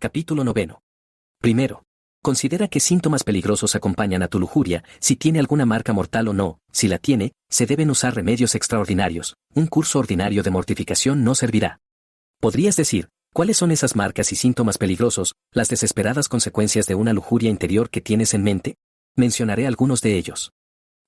Capítulo 9. Primero, considera qué síntomas peligrosos acompañan a tu lujuria, si tiene alguna marca mortal o no. Si la tiene, se deben usar remedios extraordinarios. Un curso ordinario de mortificación no servirá. Podrías decir, ¿cuáles son esas marcas y síntomas peligrosos, las desesperadas consecuencias de una lujuria interior que tienes en mente? Mencionaré algunos de ellos.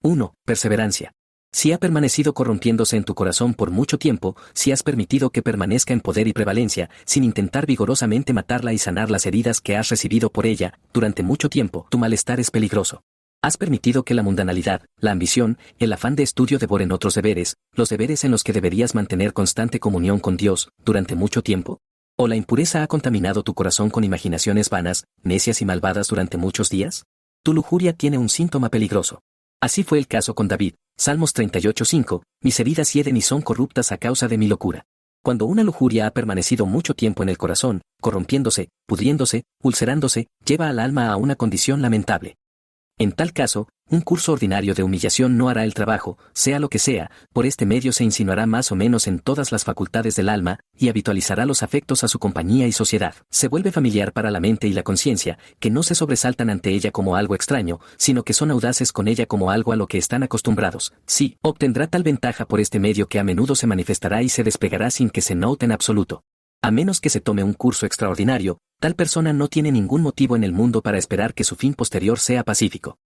1. Perseverancia. Si ha permanecido corrompiéndose en tu corazón por mucho tiempo, si has permitido que permanezca en poder y prevalencia, sin intentar vigorosamente matarla y sanar las heridas que has recibido por ella, durante mucho tiempo, tu malestar es peligroso. Has permitido que la mundanalidad, la ambición, el afán de estudio devoren otros deberes, los deberes en los que deberías mantener constante comunión con Dios, durante mucho tiempo. ¿O la impureza ha contaminado tu corazón con imaginaciones vanas, necias y malvadas durante muchos días? Tu lujuria tiene un síntoma peligroso. Así fue el caso con David. Salmos 38:5, mis heridas hieden y son corruptas a causa de mi locura. Cuando una lujuria ha permanecido mucho tiempo en el corazón, corrompiéndose, pudriéndose, ulcerándose, lleva al alma a una condición lamentable. En tal caso, un curso ordinario de humillación no hará el trabajo, sea lo que sea, por este medio se insinuará más o menos en todas las facultades del alma, y habitualizará los afectos a su compañía y sociedad. Se vuelve familiar para la mente y la conciencia, que no se sobresaltan ante ella como algo extraño, sino que son audaces con ella como algo a lo que están acostumbrados. Sí, obtendrá tal ventaja por este medio que a menudo se manifestará y se desplegará sin que se note en absoluto. A menos que se tome un curso extraordinario, tal persona no tiene ningún motivo en el mundo para esperar que su fin posterior sea pacífico.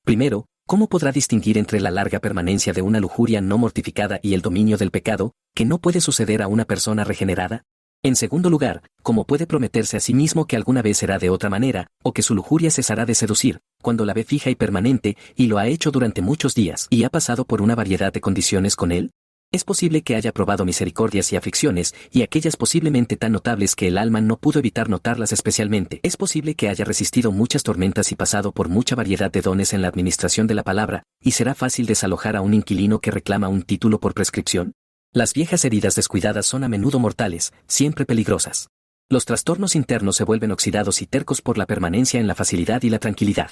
Primero, ¿cómo podrá distinguir entre la larga permanencia de una lujuria no mortificada y el dominio del pecado, que no puede suceder a una persona regenerada? En segundo lugar, ¿cómo puede prometerse a sí mismo que alguna vez será de otra manera, o que su lujuria cesará de seducir, cuando la ve fija y permanente, y lo ha hecho durante muchos días, y ha pasado por una variedad de condiciones con él? Es posible que haya probado misericordias y aflicciones, y aquellas posiblemente tan notables que el alma no pudo evitar notarlas especialmente. Es posible que haya resistido muchas tormentas y pasado por mucha variedad de dones en la administración de la palabra, y será fácil desalojar a un inquilino que reclama un título por prescripción. Las viejas heridas descuidadas son a menudo mortales, siempre peligrosas. Los trastornos internos se vuelven oxidados y tercos por la permanencia en la facilidad y la tranquilidad.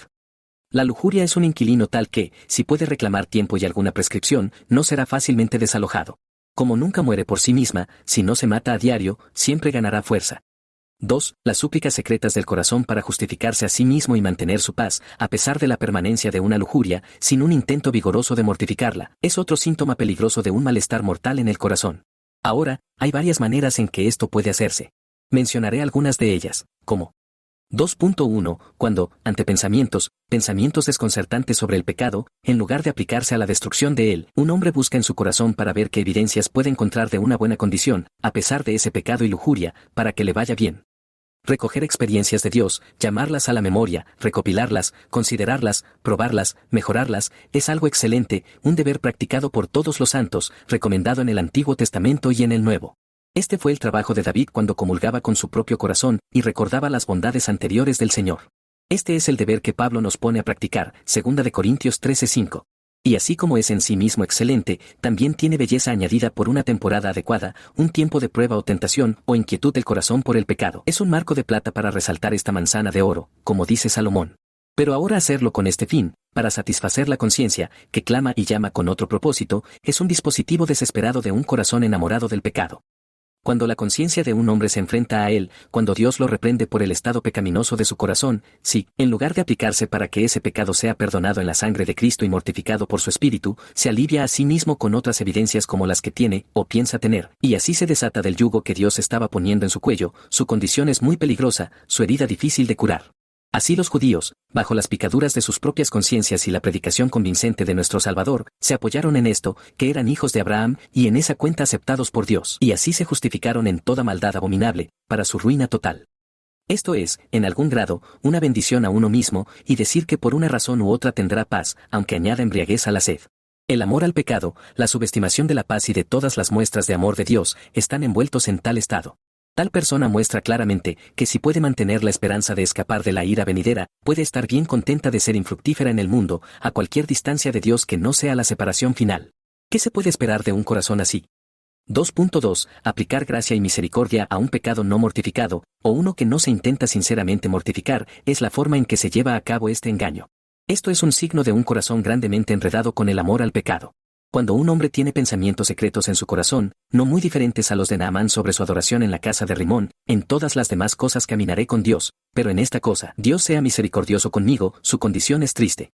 La lujuria es un inquilino tal que, si puede reclamar tiempo y alguna prescripción, no será fácilmente desalojado. Como nunca muere por sí misma, si no se mata a diario, siempre ganará fuerza. 2. Las súplicas secretas del corazón para justificarse a sí mismo y mantener su paz, a pesar de la permanencia de una lujuria, sin un intento vigoroso de mortificarla, es otro síntoma peligroso de un malestar mortal en el corazón. Ahora, hay varias maneras en que esto puede hacerse. Mencionaré algunas de ellas, como 2.1. Cuando, ante pensamientos desconcertantes sobre el pecado, en lugar de aplicarse a la destrucción de él, un hombre busca en su corazón para ver qué evidencias puede encontrar de una buena condición, a pesar de ese pecado y lujuria, para que le vaya bien. Recoger experiencias de Dios, llamarlas a la memoria, recopilarlas, considerarlas, probarlas, mejorarlas, es algo excelente, un deber practicado por todos los santos, recomendado en el Antiguo Testamento y en el Nuevo. Este fue el trabajo de David cuando comulgaba con su propio corazón y recordaba las bondades anteriores del Señor. Este es el deber que Pablo nos pone a practicar, 2 Corintios 13:5. Y así como es en sí mismo excelente, también tiene belleza añadida por una temporada adecuada, un tiempo de prueba o tentación o inquietud del corazón por el pecado. Es un marco de plata para resaltar esta manzana de oro, como dice Salomón. Pero ahora hacerlo con este fin, para satisfacer la conciencia, que clama y llama con otro propósito, es un dispositivo desesperado de un corazón enamorado del pecado. Cuando la conciencia de un hombre se enfrenta a él, cuando Dios lo reprende por el estado pecaminoso de su corazón, si, en lugar de aplicarse para que ese pecado sea perdonado en la sangre de Cristo y mortificado por su espíritu, se alivia a sí mismo con otras evidencias como las que tiene, o piensa tener, y así se desata del yugo que Dios estaba poniendo en su cuello, su condición es muy peligrosa, su herida difícil de curar. Así los judíos, bajo las picaduras de sus propias conciencias y la predicación convincente de nuestro Salvador, se apoyaron en esto, que eran hijos de Abraham, y en esa cuenta aceptados por Dios, y así se justificaron en toda maldad abominable, para su ruina total. Esto es, en algún grado, una bendición a uno mismo, y decir que por una razón u otra tendrá paz, aunque añada embriaguez a la sed. El amor al pecado, la subestimación de la paz y de todas las muestras de amor de Dios, están envueltos en tal estado. Tal persona muestra claramente que si puede mantener la esperanza de escapar de la ira venidera, puede estar bien contenta de ser infructífera en el mundo, a cualquier distancia de Dios que no sea la separación final. ¿Qué se puede esperar de un corazón así? 2.2. Aplicar gracia y misericordia a un pecado no mortificado, o uno que no se intenta sinceramente mortificar, es la forma en que se lleva a cabo este engaño. Esto es un signo de un corazón grandemente enredado con el amor al pecado. Cuando un hombre tiene pensamientos secretos en su corazón, no muy diferentes a los de Naamán sobre su adoración en la casa de Rimón, en todas las demás cosas caminaré con Dios, pero en esta cosa, Dios sea misericordioso conmigo, su condición es triste.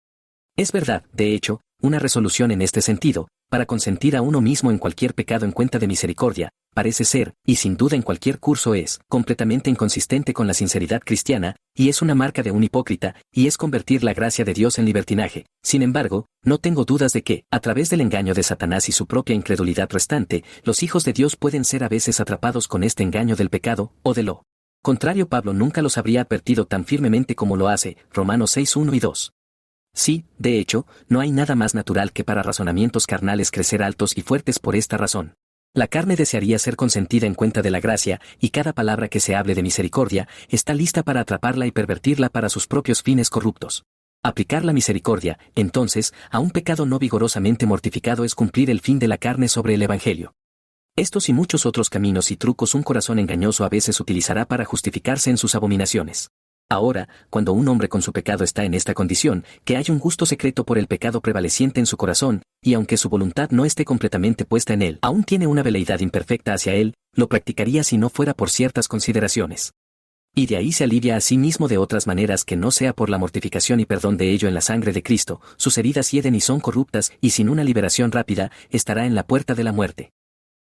Es verdad, de hecho, una resolución en este sentido, para consentir a uno mismo en cualquier pecado en cuenta de misericordia, parece ser, y sin duda en cualquier curso es, completamente inconsistente con la sinceridad cristiana, y es una marca de un hipócrita, y es convertir la gracia de Dios en libertinaje. Sin embargo, no tengo dudas de que, a través del engaño de Satanás y su propia incredulidad restante, los hijos de Dios pueden ser a veces atrapados con este engaño del pecado, o de lo contrario. Pablo nunca los habría advertido tan firmemente como lo hace, Romanos 6:1 y 2. Sí, de hecho, no hay nada más natural que para razonamientos carnales crecer altos y fuertes por esta razón. La carne desearía ser consentida en cuenta de la gracia, y cada palabra que se hable de misericordia está lista para atraparla y pervertirla para sus propios fines corruptos. Aplicar la misericordia, entonces, a un pecado no vigorosamente mortificado es cumplir el fin de la carne sobre el Evangelio. Estos y muchos otros caminos y trucos un corazón engañoso a veces utilizará para justificarse en sus abominaciones. Ahora, cuando un hombre con su pecado está en esta condición, que hay un gusto secreto por el pecado prevaleciente en su corazón, y aunque su voluntad no esté completamente puesta en él, aún tiene una veleidad imperfecta hacia él, lo practicaría si no fuera por ciertas consideraciones. Y de ahí se alivia a sí mismo de otras maneras que no sea por la mortificación y perdón de ello en la sangre de Cristo. Sus heridas hieden y son corruptas, y sin una liberación rápida, estará en la puerta de la muerte.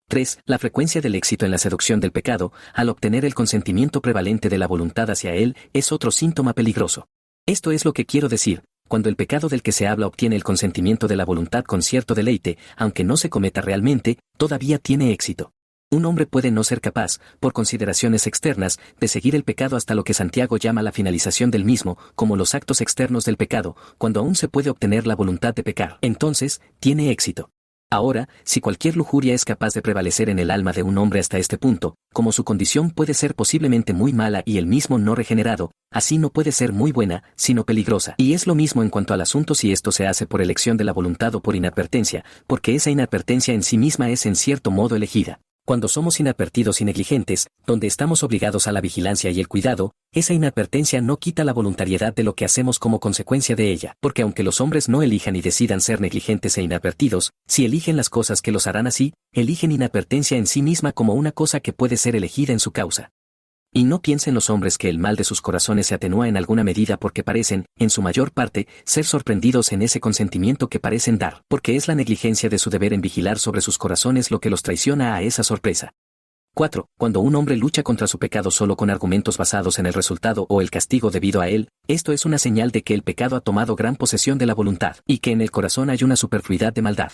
3. La frecuencia del éxito en la seducción del pecado, al obtener el consentimiento prevalente de la voluntad hacia él, es otro síntoma peligroso. Esto es lo que quiero decir: cuando el pecado del que se habla obtiene el consentimiento de la voluntad con cierto deleite, aunque no se cometa realmente, todavía tiene éxito. Un hombre puede no ser capaz, por consideraciones externas, de seguir el pecado hasta lo que Santiago llama la finalización del mismo, como los actos externos del pecado, cuando aún se puede obtener la voluntad de pecar. Entonces, tiene éxito. Ahora, si cualquier lujuria es capaz de prevalecer en el alma de un hombre hasta este punto, como su condición puede ser posiblemente muy mala y él mismo no regenerado, así no puede ser muy buena, sino peligrosa. Y es lo mismo en cuanto al asunto si esto se hace por elección de la voluntad o por inadvertencia, porque esa inadvertencia en sí misma es en cierto modo elegida. Cuando somos inadvertidos y negligentes, donde estamos obligados a la vigilancia y el cuidado, esa inadvertencia no quita la voluntariedad de lo que hacemos como consecuencia de ella, porque aunque los hombres no elijan y decidan ser negligentes e inadvertidos, si eligen las cosas que los harán así, eligen inadvertencia en sí misma como una cosa que puede ser elegida en su causa. Y no piensen los hombres que el mal de sus corazones se atenúa en alguna medida porque parecen, en su mayor parte, ser sorprendidos en ese consentimiento que parecen dar, porque es la negligencia de su deber en vigilar sobre sus corazones lo que los traiciona a esa sorpresa. 4. Cuando un hombre lucha contra su pecado solo con argumentos basados en el resultado o el castigo debido a él, esto es una señal de que el pecado ha tomado gran posesión de la voluntad, y que en el corazón hay una superfluidad de maldad.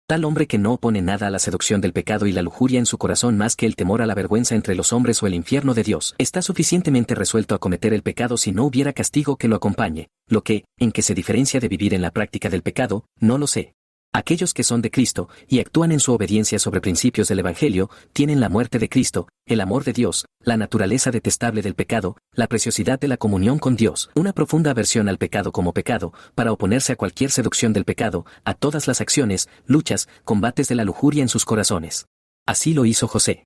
Tal hombre que no opone nada a la seducción del pecado y la lujuria en su corazón más que el temor a la vergüenza entre los hombres o el infierno de Dios, está suficientemente resuelto a cometer el pecado si no hubiera castigo que lo acompañe. Lo que, en que se diferencia de vivir en la práctica del pecado, no lo sé. Aquellos que son de Cristo, y actúan en su obediencia sobre principios del Evangelio, tienen la muerte de Cristo, el amor de Dios, la naturaleza detestable del pecado, la preciosidad de la comunión con Dios, una profunda aversión al pecado como pecado, para oponerse a cualquier seducción del pecado, a todas las acciones, luchas, combates de la lujuria en sus corazones. Así lo hizo José.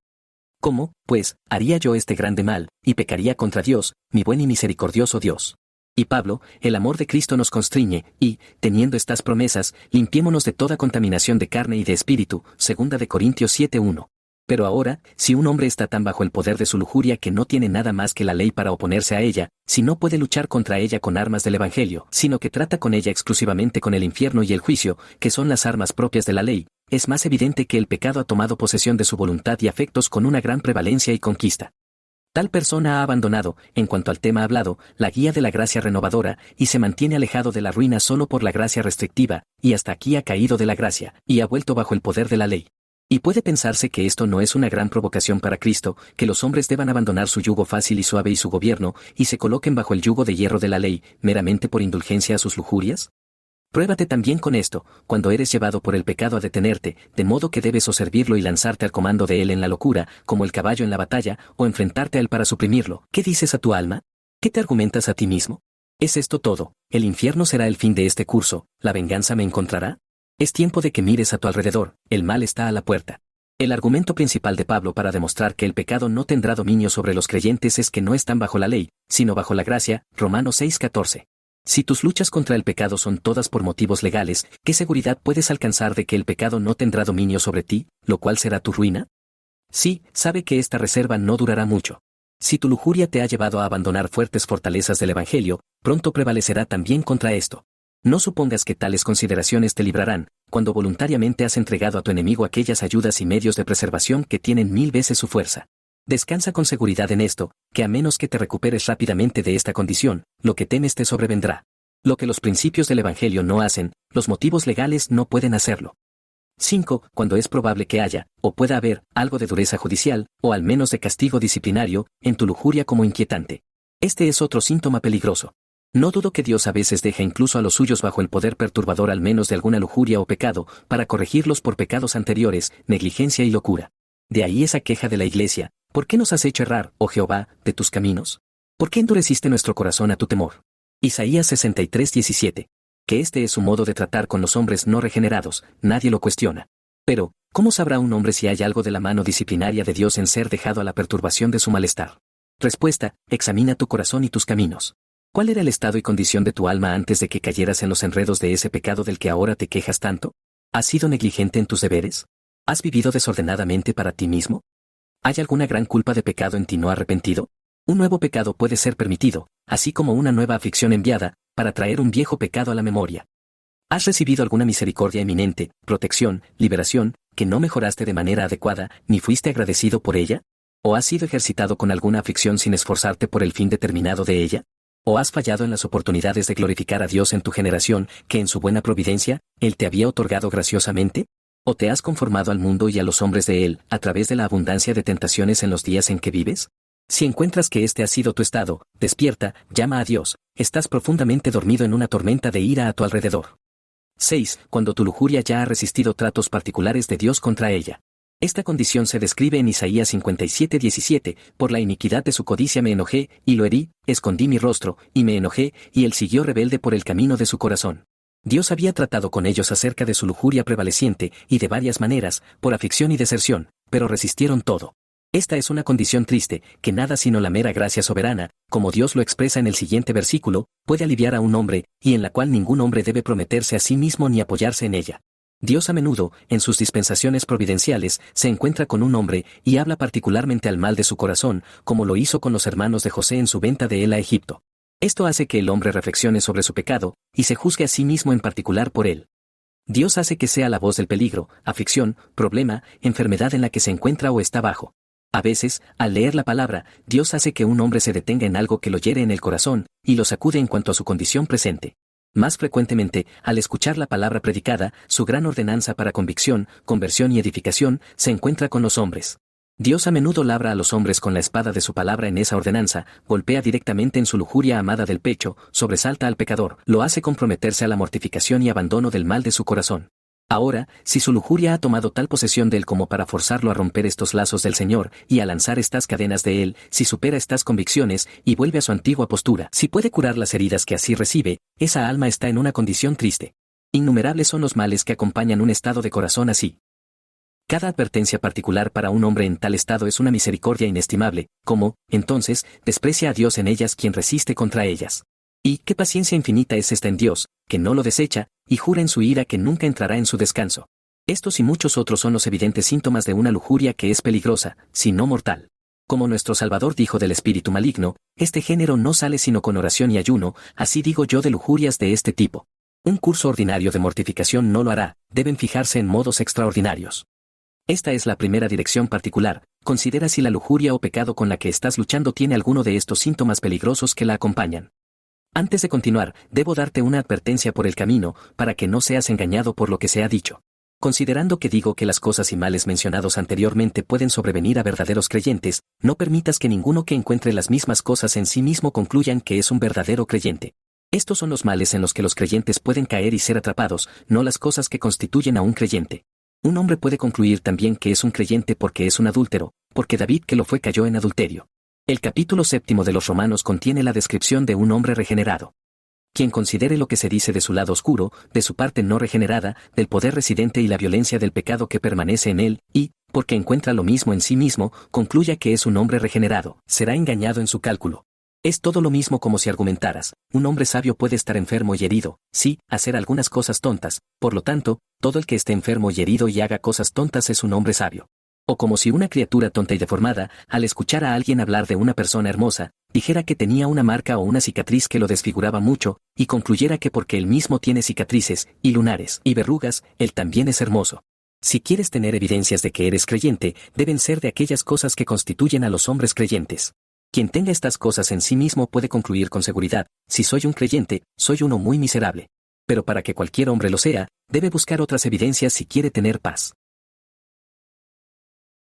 ¿Cómo, pues, haría yo este grande mal, y pecaría contra Dios, mi buen y misericordioso Dios? Y Pablo: el amor de Cristo nos constriñe, y, teniendo estas promesas, limpiémonos de toda contaminación de carne y de espíritu, 2 Corintios 7:1. Pero ahora, si un hombre está tan bajo el poder de su lujuria que no tiene nada más que la ley para oponerse a ella, si no puede luchar contra ella con armas del Evangelio, sino que trata con ella exclusivamente con el infierno y el juicio, que son las armas propias de la ley, es más evidente que el pecado ha tomado posesión de su voluntad y afectos con una gran prevalencia y conquista. Tal persona ha abandonado, en cuanto al tema hablado, la guía de la gracia renovadora, y se mantiene alejado de la ruina solo por la gracia restrictiva, y hasta aquí ha caído de la gracia, y ha vuelto bajo el poder de la ley. Y puede pensarse que esto no es una gran provocación para Cristo, que los hombres deban abandonar su yugo fácil y suave y su gobierno, y se coloquen bajo el yugo de hierro de la ley, meramente por indulgencia a sus lujurias. Pruébate también con esto, cuando eres llevado por el pecado a detenerte, de modo que debes o servirlo y lanzarte al comando de él en la locura, como el caballo en la batalla, o enfrentarte a él para suprimirlo. ¿Qué dices a tu alma? ¿Qué te argumentas a ti mismo? ¿Es esto todo? ¿El infierno será el fin de este curso? ¿La venganza me encontrará? Es tiempo de que mires a tu alrededor, el mal está a la puerta. El argumento principal de Pablo para demostrar que el pecado no tendrá dominio sobre los creyentes es que no están bajo la ley, sino bajo la gracia, Romanos 6:14. Si tus luchas contra el pecado son todas por motivos legales, ¿qué seguridad puedes alcanzar de que el pecado no tendrá dominio sobre ti, lo cual será tu ruina? Sí, sabe que esta reserva no durará mucho. Si tu lujuria te ha llevado a abandonar fuertes fortalezas del Evangelio, pronto prevalecerá también contra esto. No supongas que tales consideraciones te librarán, cuando voluntariamente has entregado a tu enemigo aquellas ayudas y medios de preservación que tienen 1000 veces su fuerza. Descansa con seguridad en esto, que a menos que te recuperes rápidamente de esta condición, lo que temes te sobrevendrá. Lo que los principios del Evangelio no hacen, los motivos legales no pueden hacerlo. 5. Cuando es probable que haya, o pueda haber, algo de dureza judicial, o al menos de castigo disciplinario, en tu lujuria como inquietante. Este es otro síntoma peligroso. No dudo que Dios a veces deja incluso a los suyos bajo el poder perturbador al menos de alguna lujuria o pecado, para corregirlos por pecados anteriores, negligencia y locura. De ahí esa queja de la Iglesia: ¿por qué nos has hecho errar, oh Jehová, de tus caminos? ¿Por qué endureciste nuestro corazón a tu temor? Isaías 63:17. Que este es su modo de tratar con los hombres no regenerados, nadie lo cuestiona. Pero, ¿cómo sabrá un hombre si hay algo de la mano disciplinaria de Dios en ser dejado a la perturbación de su malestar? Respuesta: examina tu corazón y tus caminos. ¿Cuál era el estado y condición de tu alma antes de que cayeras en los enredos de ese pecado del que ahora te quejas tanto? ¿Has sido negligente en tus deberes? ¿Has vivido desordenadamente para ti mismo? ¿Hay alguna gran culpa de pecado en ti no arrepentido? Un nuevo pecado puede ser permitido, así como una nueva aflicción enviada, para traer un viejo pecado a la memoria. ¿Has recibido alguna misericordia eminente, protección, liberación, que no mejoraste de manera adecuada, ni fuiste agradecido por ella? ¿O has sido ejercitado con alguna aflicción sin esforzarte por el fin determinado de ella? ¿O has fallado en las oportunidades de glorificar a Dios en tu generación, que en su buena providencia, Él te había otorgado graciosamente? ¿O te has conformado al mundo y a los hombres de él, a través de la abundancia de tentaciones en los días en que vives? Si encuentras que este ha sido tu estado, despierta, llama a Dios, estás profundamente dormido en una tormenta de ira a tu alrededor. 6. Cuando tu lujuria ya ha resistido tratos particulares de Dios contra ella. Esta condición se describe en Isaías 57:17, por la iniquidad de su codicia me enojé, y lo herí, escondí mi rostro, y me enojé, y él siguió rebelde por el camino de su corazón. Dios había tratado con ellos acerca de su lujuria prevaleciente, y de varias maneras, por aflicción y deserción, pero resistieron todo. Esta es una condición triste, que nada sino la mera gracia soberana, como Dios lo expresa en el siguiente versículo, puede aliviar a un hombre, y en la cual ningún hombre debe prometerse a sí mismo ni apoyarse en ella. Dios a menudo, en sus dispensaciones providenciales, se encuentra con un hombre, y habla particularmente al mal de su corazón, como lo hizo con los hermanos de José en su venta de él a Egipto. Esto hace que el hombre reflexione sobre su pecado, y se juzgue a sí mismo en particular por él. Dios hace que sea la voz del peligro, aflicción, problema, enfermedad en la que se encuentra o está bajo. A veces, al leer la palabra, Dios hace que un hombre se detenga en algo que lo hiere en el corazón, y lo sacude en cuanto a su condición presente. Más frecuentemente, al escuchar la palabra predicada, su gran ordenanza para convicción, conversión y edificación, se encuentra con los hombres. Dios a menudo labra a los hombres con la espada de su palabra en esa ordenanza, golpea directamente en su lujuria amada del pecho, sobresalta al pecador, lo hace comprometerse a la mortificación y abandono del mal de su corazón. Ahora, si su lujuria ha tomado tal posesión de él como para forzarlo a romper estos lazos del Señor, y a lanzar estas cadenas de él, si supera estas convicciones, y vuelve a su antigua postura, si puede curar las heridas que así recibe, esa alma está en una condición triste. Innumerables son los males que acompañan un estado de corazón así. Cada advertencia particular para un hombre en tal estado es una misericordia inestimable, como, entonces, desprecia a Dios en ellas quien resiste contra ellas. Y qué paciencia infinita es esta en Dios, que no lo desecha, y jura en su ira que nunca entrará en su descanso. Estos y muchos otros son los evidentes síntomas de una lujuria que es peligrosa, si no mortal. Como nuestro Salvador dijo del espíritu maligno, este género no sale sino con oración y ayuno, así digo yo de lujurias de este tipo. Un curso ordinario de mortificación no lo hará, deben fijarse en modos extraordinarios. Esta es la primera dirección particular. Considera si la lujuria o pecado con la que estás luchando tiene alguno de estos síntomas peligrosos que la acompañan. Antes de continuar, debo darte una advertencia por el camino, para que no seas engañado por lo que se ha dicho. Considerando que digo que las cosas y males mencionados anteriormente pueden sobrevenir a verdaderos creyentes, no permitas que ninguno que encuentre las mismas cosas en sí mismo concluyan que es un verdadero creyente. Estos son los males en los que los creyentes pueden caer y ser atrapados, no las cosas que constituyen a un creyente. Un hombre puede concluir también que es un creyente porque es un adúltero, porque David que lo fue cayó en adulterio. El capítulo 7 de los Romanos contiene la descripción de un hombre regenerado. Quien considere lo que se dice de su lado oscuro, de su parte no regenerada, del poder residente y la violencia del pecado que permanece en él, y, porque encuentra lo mismo en sí mismo, concluya que es un hombre regenerado, será engañado en su cálculo. Es todo lo mismo como si argumentaras, un hombre sabio puede estar enfermo y herido, sí, hacer algunas cosas tontas, por lo tanto, todo el que esté enfermo y herido y haga cosas tontas es un hombre sabio. O como si una criatura tonta y deformada, al escuchar a alguien hablar de una persona hermosa, dijera que tenía una marca o una cicatriz que lo desfiguraba mucho, y concluyera que porque él mismo tiene cicatrices, y lunares, y verrugas, él también es hermoso. Si quieres tener evidencias de que eres creyente, deben ser de aquellas cosas que constituyen a los hombres creyentes. Quien tenga estas cosas en sí mismo puede concluir con seguridad, si soy un creyente, soy uno muy miserable. Pero para que cualquier hombre lo sea, debe buscar otras evidencias si quiere tener paz.